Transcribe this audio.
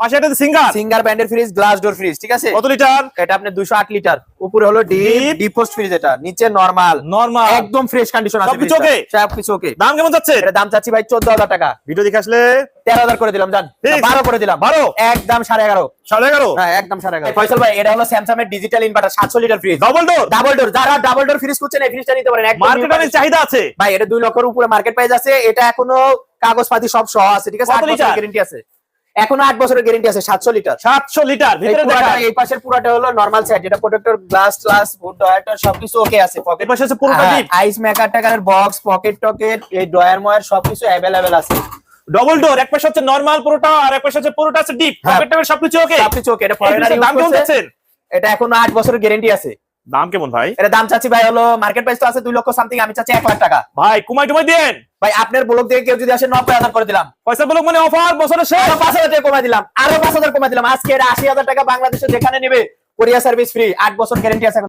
পাশে একটা singer singer ব্র্যান্ডের ফ্রিজ, গ্লাস ডোর ফ্রিজ, ঠিক আছে? কত লিটার? এটা আপনি 208 লিটার, উপরে হলো Deep? ডিপ ফ্রস্ট ফ্রিজ, এটা নিচে নরমাল, নরমাল একদম ফ্রেশ কন্ডিশন আছে, সবকিছু okay? সবকিছু ওকে। দাম কেমন যাচ্ছে? এটা দাম চাচ্ছি ভাই 14000 টাকা। ভিডিও দেখে আসলে 13000 করে দিলাম, জান ঠিক। 12 করে দিলাম, 12 একদম 11.5। 11.5 হ্যাঁ একদম 11.5। ফয়সাল ভাই, এটা হলো স্যামসাং এর digital inverter 700 litre fridge, double door double door. যারা ডাবল ডোর ফ্রিজ খুঁজছেন এই ফ্রিজটা নিতে পারেন, একদম মার্কেটে অনেক চাহিদা আছে ভাই। এটা 2 লক্ষের উপরে মার্কেট প্রাইস আছে। এটা এখনো কাগজপাতি সব সহ আছে, ঠিক আছে? কত 8 বছরের লিটার? গ্যারান্টি আছে, এখনো 8 বছরের গ্যারান্টি আছে। 700 লিটার, 700 লিটার এই ভিতরে পুরাটা, দেখা এই পাশের পুরাটা হলো নরমাল সেট, যেটা protector, glass glass food drawer সবকিছু ওকে আছে। এর পকেট পাশে আছে পুরোটা ডিপ আইস মেকার টাকারের বক্স, পকেট টকেট, এই ডয়ার ময়ার সবকিছু अवेलेबल আছে। ডবল ডোর, এক পাশে হচ্ছে নরমাল পুরোটা আর এক পাশে হচ্ছে পুরোটা আছে ডিপ, হ্যাঁ। পকেট টকেট সবকিছু ওকে। সবকিছু ওকে। এটা ফরেনার দাম কেমন যাচ্ছেন? এটা এখনো 8 বছরের গ্যারান্টি আছে। দাম কেমন ভাই? এটা দাম চাচ্ছি ভাই হলো, মার্কেট প্রাইস তো আছে 2 লক্ষ সামথিং, আমি চাচ্ছি 1 লাখ টাকা। ভাই কুমাই টুমাই দেন ভাই আপনার ব্লগ থেকে কেউ যদি আসে 90000 করে দিলাম, পয়সা বলুক মানে অফার বছরের শেষ। আরো 5000 টাকা কমাই দিলাম, আরো 5000 কমাই দিলাম। আজকে এটা 80000 টাকা, বাংলাদেশে যেখানে নেবে কোরিয়া সার্ভিস ফ্রি, 8 বছর গ্যারান্টি আছে।